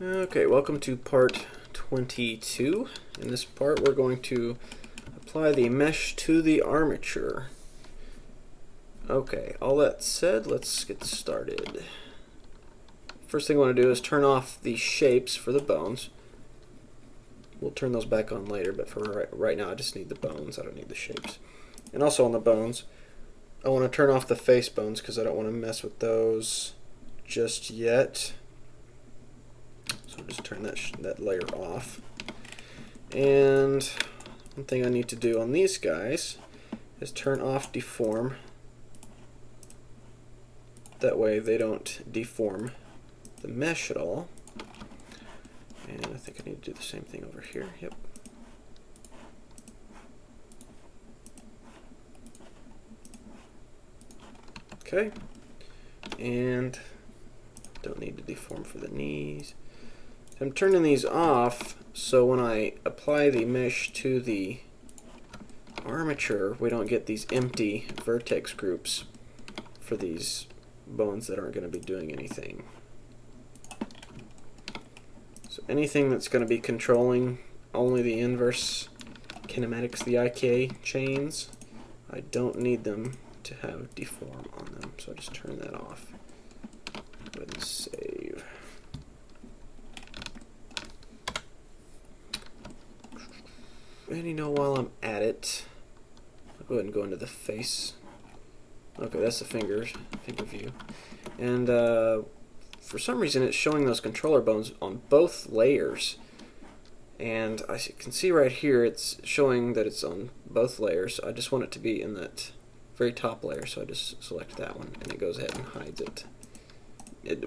Okay, welcome to part 22. In this part we're going to apply the mesh to the armature. Okay, all that said, let's get started. First thing I want to do is turn off the shapes for the bones. We'll turn those back on later, but for right now I just need the bones, I don't need the shapes. And also on the bones, I want to turn off the face bones because I don't want to mess with those just yet. So I'll just turn that layer off. And one thing I need to do on these guys is turn off deform. That way they don't deform the mesh at all. And I think I need to do the same thing over here. Yep. Okay. And don't need to deform for the knees. I'm turning these off so when I apply the mesh to the armature, we don't get these empty vertex groups for these bones that aren't going to be doing anything. So anything that's going to be controlling only the inverse kinematics, the IK chains, I don't need them to have deform on them. So I just turn that off. Go ahead and save. And while I'm at it, I'll go ahead and go into the face. Okay, that's the finger view. And for some reason it's showing those controller bones on both layers. And I can see right here it's showing that it's on both layers. I just want it to be in that very top layer, so I just select that one and it goes ahead and hides it.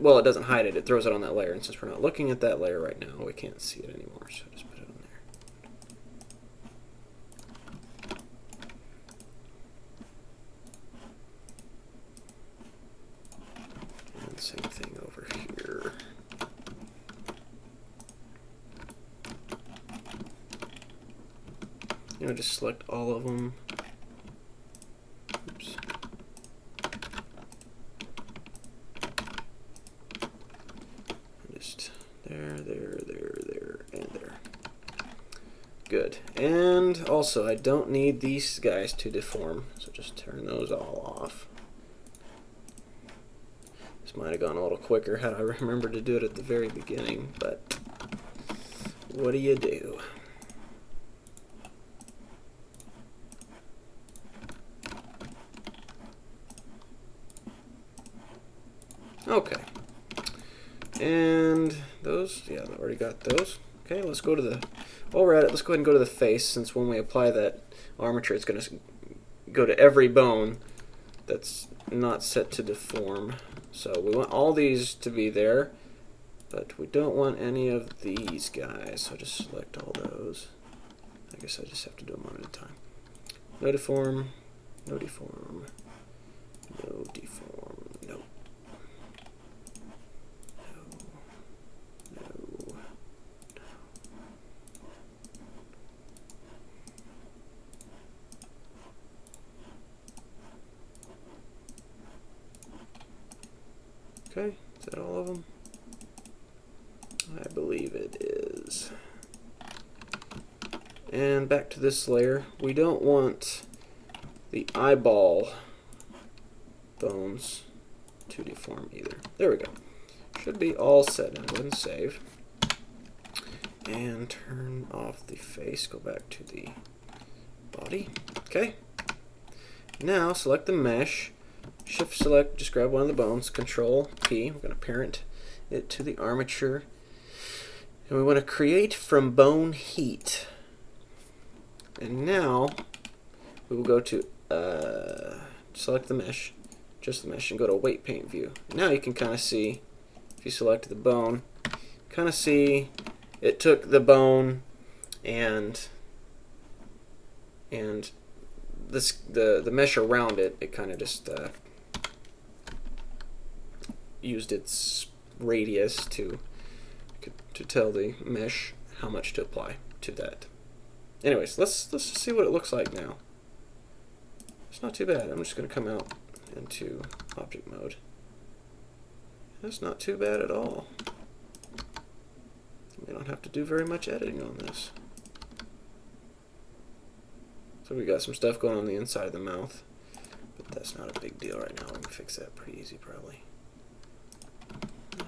Well, it doesn't hide it, it throws it on that layer, and since we're not looking at that layer right now, we can't see it anymore, so I just put it on there. And same thing over here. Just select all of them. Oops. Just there, and there. Good. And also, I don't need these guys to deform, so just turn those all off. This might have gone a little quicker had I remembered to do it at the very beginning, but what do you do? Okay. And those, yeah, I already got those. Okay, let's go to the, while we're at it, let's go ahead and go to the face, since when we apply that armature, it's going to go to every bone that's not set to deform. So we want all these to be there, but we don't want any of these guys, so just select all those. I guess I just have to do them one at a time. No deform, no deform, no deform, no. Okay, is that all of them? I believe it is. And back to this layer, we don't want the eyeball bones to deform either. There we go. Should be all set. Now go ahead and save. And turn off the face, go back to the body. Okay. Now select the mesh. Shift select, just grab one of the bones, Control P, we're going to parent it to the armature. And we want to create from bone heat. And now we will go to select the mesh, just the mesh, and go to weight paint view. Now you can kind of see, if you select the bone, kind of see it took the bone and this the mesh around it, it kind of just used its radius to tell the mesh how much to apply to that. Anyways, let's see what it looks like now. It's not too bad. I'm just going to come out into object mode. That's not too bad at all. don't have to do very much editing on this. So we got some stuff going on the inside of the mouth, but that's not a big deal right now. We can fix that pretty easy probably.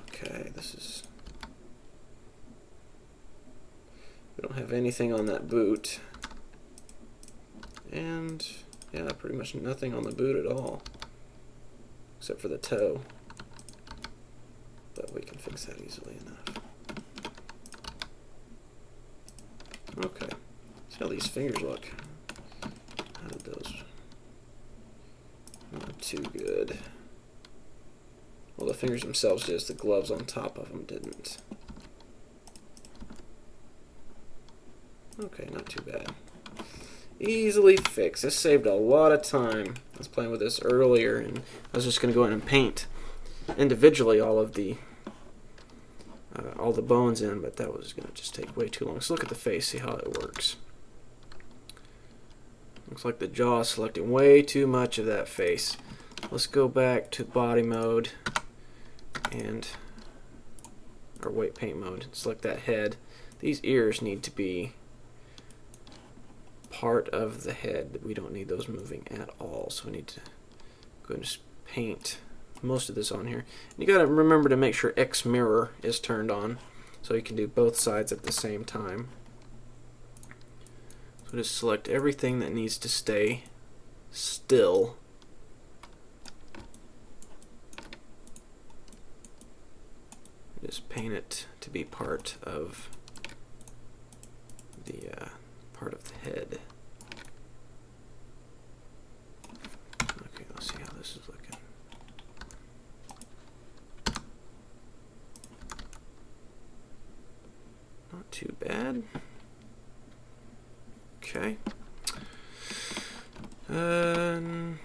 Okay, this is... We don't have anything on that boot. And yeah, pretty much nothing on the boot at all. Except for the toe. But we can fix that easily enough. Okay. See how these fingers look. How did those? Not too good. Well, the fingers themselves did, the gloves on top of them didn't. Okay, not too bad. Easily fixed. This saved a lot of time. I was playing with this earlier, and I was just going to go in and paint individually all the bones in, but that was going to just take way too long. So look at the face, see how it works. Looks like the jaw is selecting way too much of that face. Let's go back to body mode and or weight paint mode. Select that head. These ears need to be part of the head. We don't need those moving at all, so we need to go and just paint most of this on here. And you gotta remember to make sure X mirror is turned on so you can do both sides at the same time. So just select everything that needs to stay still. Just paint it to be part of the head. Okay, let's see how this is looking. Not too bad. Okay.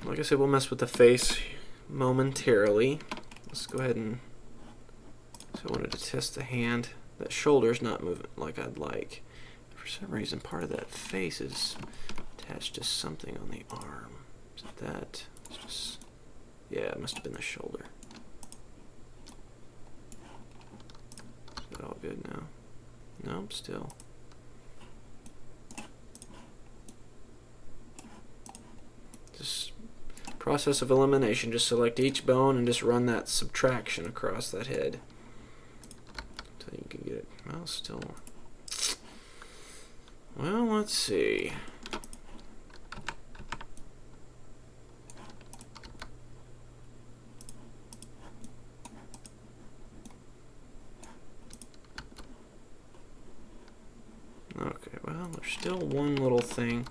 Like I said, we'll mess with the face momentarily. Let's go ahead and... So I wanted to test the hand. That shoulder's not moving like I'd like. For some reason, part of that face is attached to something on the arm. Is it that? It's just... Yeah, it must have been the shoulder. Is that all good now? Nope, still. Just process of elimination. Just select each bone and just run that subtraction across that head until you can get it. Well, still. Well, let's see. Okay, well, there's still one little thing.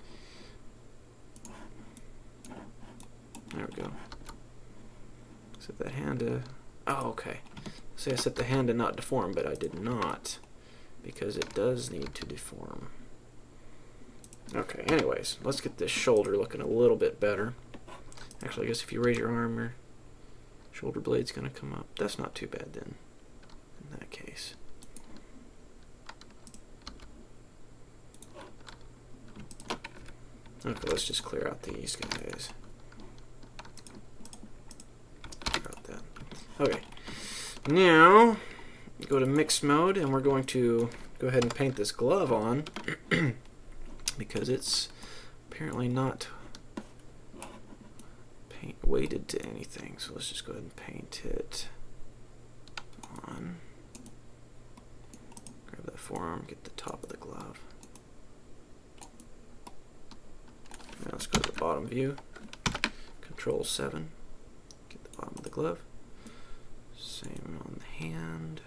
There we go. Set that hand to... Oh, okay. See, I set the hand to not deform, but I did not, because it does need to deform. Okay, anyways, let's get this shoulder looking a little bit better. Actually, I guess if you raise your arm, your shoulder blade's going to come up. That's not too bad then, in that case. Okay, let's just clear out these guys. Okay, now go to mix mode, and we're going to go ahead and paint this glove on because it's apparently not weighted to anything. So let's just go ahead and paint it on. Grab that forearm, get the top of the glove. Now let's go to the bottom view. Control 7. Get the bottom of the glove. Same on the hand.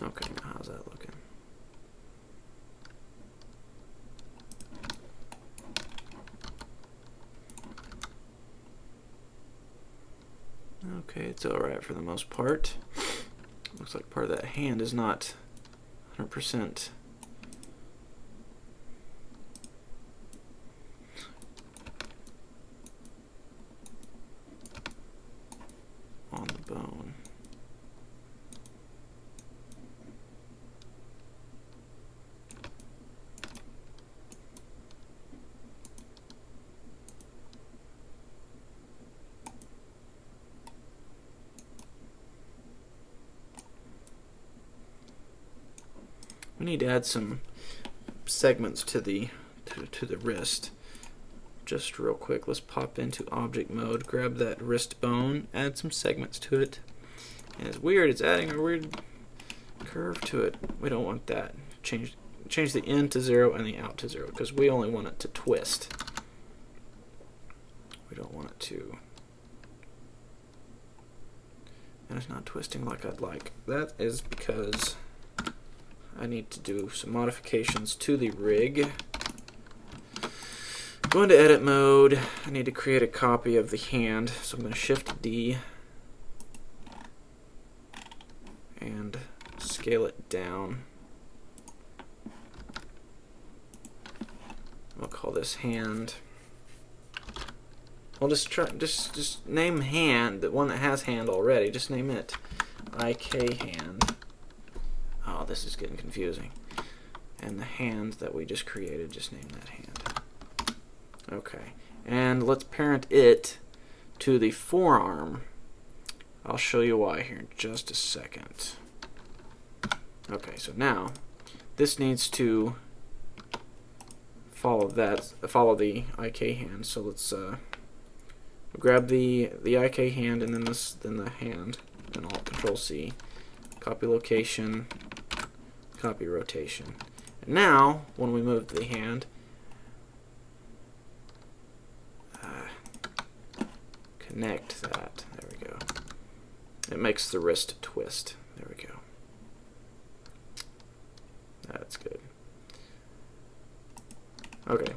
Okay, now how's that looking? Okay, it's alright for the most part. Looks like part of that hand is not 100% on the bone. we need to add some segments to the wrist. Just real quick, let's pop into object mode, grab that wrist bone, add some segments to it. And it's weird, it's adding a weird curve to it. We don't want that. Change the in to 0 and the out to 0 because we only want it to twist. We don't want it to. And it's not twisting like I'd like. That is because I need to do some modifications to the rig. Go into edit mode. I need to create a copy of the hand, so I'm going to shift D and scale it down. I'll call this hand. I'll just name hand, the one that has hand already. Just name it IK hand. Oh, this is getting confusing. And the hand that we just created, just name that hand. Okay, and let's parent it to the forearm. I'll show you why here in just a second. Okay, so now this needs to follow the IK hand. So let's grab the IK hand and then the hand, and Alt Control C, copy location, copy rotation. And now when we move the hand, connect that. There we go. It makes the wrist twist. There we go. That's good. Okay.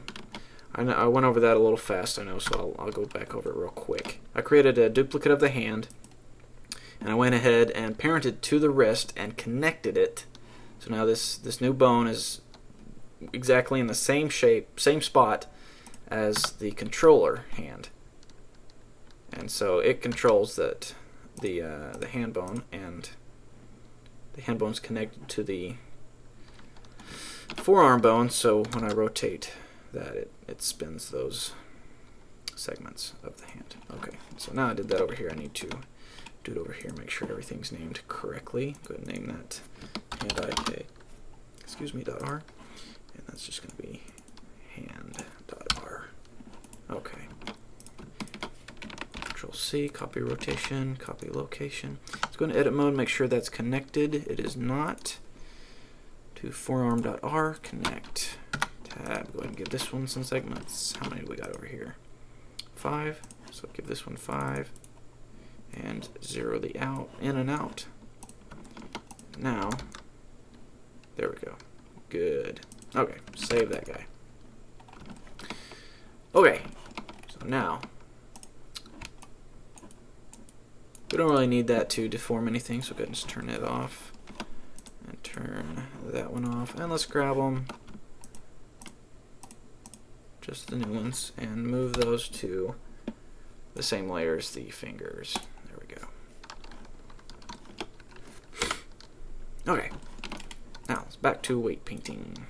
I went over that a little fast, I know, so I'll go back over it real quick. I created a duplicate of the hand, and I went ahead and parented to the wrist and connected it. So now this new bone is exactly in the same shape, same spot as the controller hand. And so it controls that the hand bone, and the hand bone's connected to the forearm bone, so when I rotate that, it spins those segments of the hand. Okay, so now I did that over here. I need to do it over here, make sure everything's named correctly. Go ahead and name that hand IK, .r, and that's just going to be hand.r. Okay. Control C, copy rotation, copy location. Let's go into edit mode, make sure that's connected. It is not. To forearm.r, connect. Tab, go ahead and give this one some segments. How many do we got over here? 5, so give this one 5. And 0 the out, in and out. Now, there we go. Good. Okay, save that guy. Okay, so now, we don't really need that to deform anything, so go ahead and just turn it off. And turn that one off. And let's grab them, just the new ones, and move those to the same layer as the fingers. There we go. Okay, now it's back to weight painting.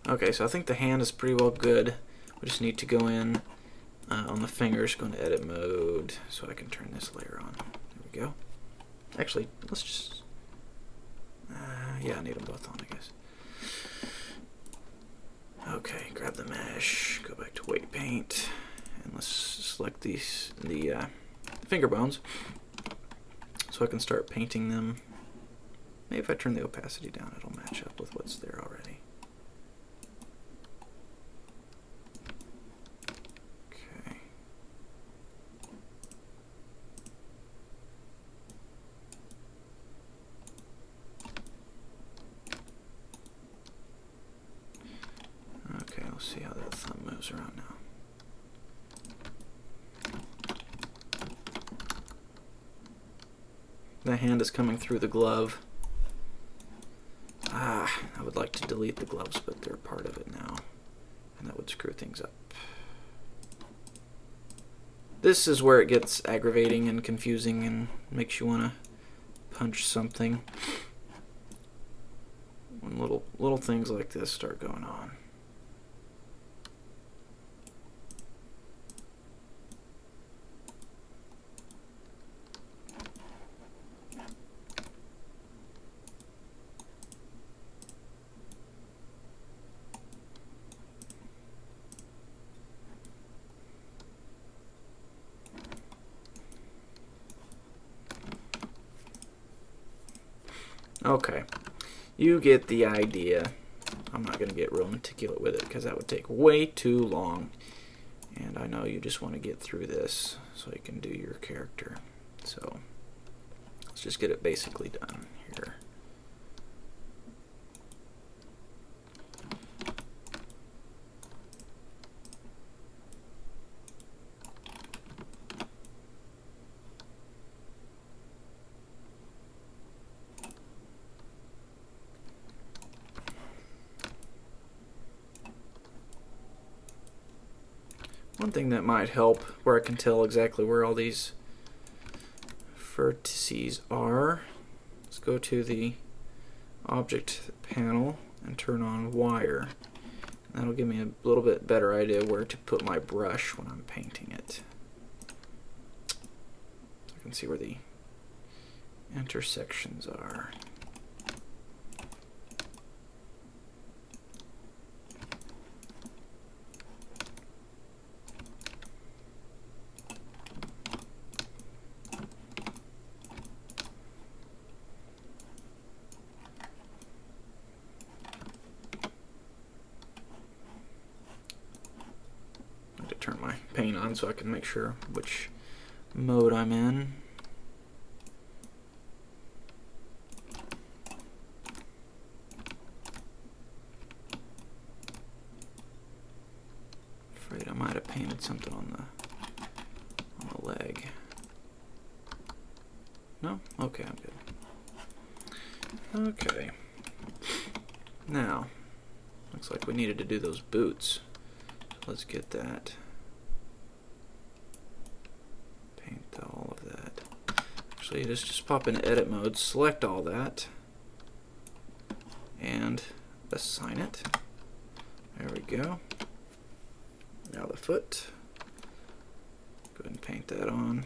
Okay, so I think the hand is pretty well good. We just need to go in on the fingers, go into edit mode so I can turn this layer on. There we go. Actually, let's just, yeah, I need them both on, I guess. Okay, grab the mesh, go back to weight paint, and let's select the finger bones so I can start painting them. Maybe if I turn the opacity down, it'll match up with what's there already. Okay, let's see how that thumb moves around now. The hand is coming through the glove. I would like to delete the gloves, but they're part of it now, and that would screw things up. This is where it gets aggravating and confusing and makes you want to punch something when little things like this start going on. Okay, you get the idea. I'm not going to get real meticulous with it because that would take way too long. And I know you just want to get through this so you can do your character. So let's just get it basically done here. One thing that might help, where I can tell exactly where all these vertices are, let's go to the object panel and turn on wire. That'll give me a little bit better idea where to put my brush when I'm painting it. I can see where the intersections are. Turn my paint on so I can make sure which mode I'm in. Afraid I might have painted something on the leg. No? Okay, I'm good. Okay. Now, looks like we needed to do those boots. So let's get that. All of that. Actually, just pop in edit mode, select all that, and assign it. There we go. Now the foot. Go ahead and paint that on.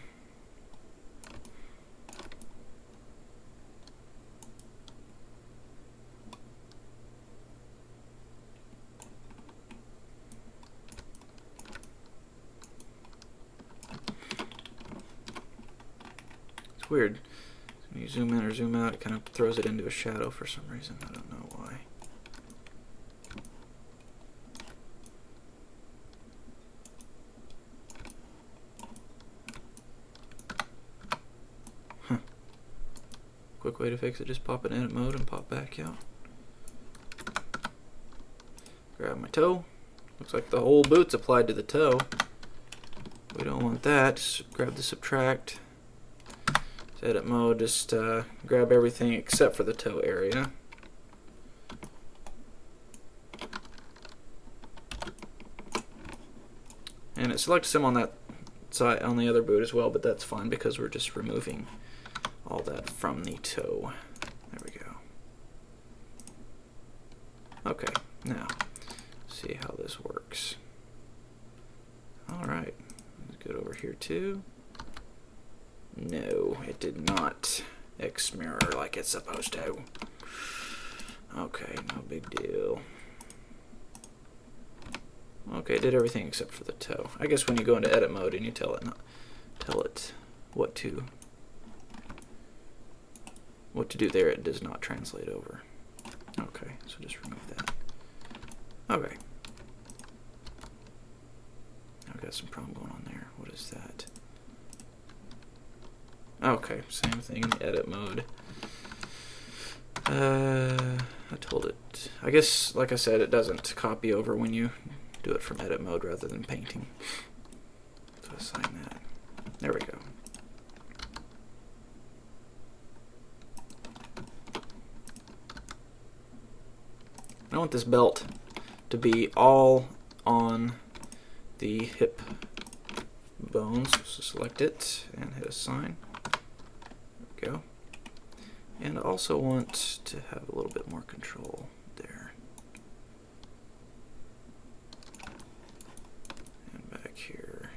Weird. When you zoom in or zoom out, it kind of throws it into a shadow for some reason. I don't know why. Huh. Quick way to fix it, just pop in edit mode and pop back out. Grab my toe. Looks like the whole boot's applied to the toe. We don't want that. Just grab the subtract. Edit mode, just grab everything except for the toe area. And it selects some on that side, on the other boot as well, but that's fine because we're just removing all that from the toe. There we go. Okay, now see how this works. Alright, let's go over here too. No, it did not X mirror like it's supposed to. Okay, no big deal. Okay, it did everything except for the toe. I guess when you go into edit mode and you tell it what to do there, it does not translate over. Okay, so just remove that. Okay. I've got some problem going on there. What is that? Okay, same thing in edit mode. I told it. I guess, like I said, it doesn't copy over when you do it from edit mode rather than painting. So assign that. There we go. I want this belt to be all on the hip bones. So select it and hit assign. There we go. And I also want to have a little bit more control there. And back here.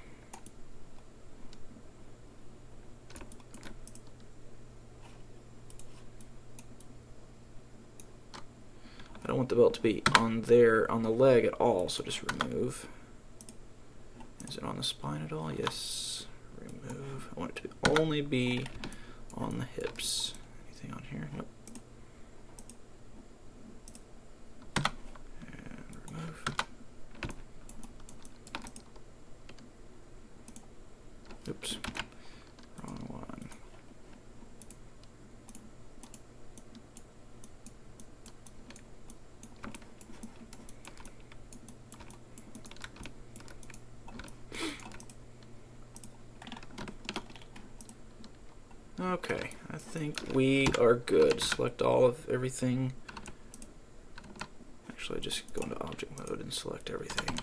I don't want the belt to be on there, on the leg at all, so just remove. Is it on the spine at all? Yes. Remove. I want it to only be on the hips. Anything on here? Nope. Okay, I think we are good. Select all of everything. Actually, just go into object mode and select everything.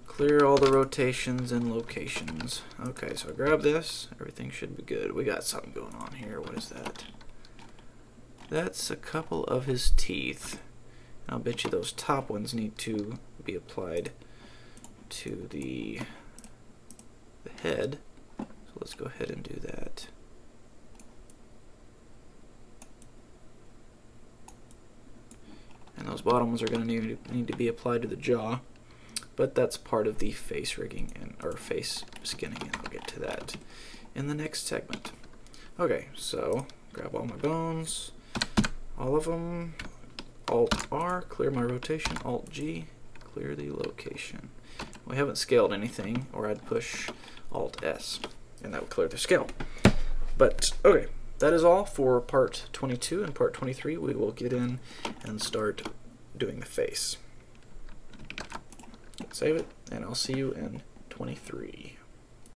Clear all the rotations and locations. Okay, so I grab this. Everything should be good. We got something going on here. What is that? That's a couple of his teeth. I'll bet you those top ones need to be applied to the head. So let's go ahead and do that. And those bottom ones are going to need to be applied to the jaw. But that's part of the face rigging or face skinning, and I'll get to that in the next segment. Okay, so grab all my bones, all of them. Alt R, clear my rotation. Alt G, clear the location. We haven't scaled anything, or I'd push Alt S, and that would clear the scale. But okay, that is all for part 22. And part 23, we will get in and start doing the face. Save it, and I'll see you in 23.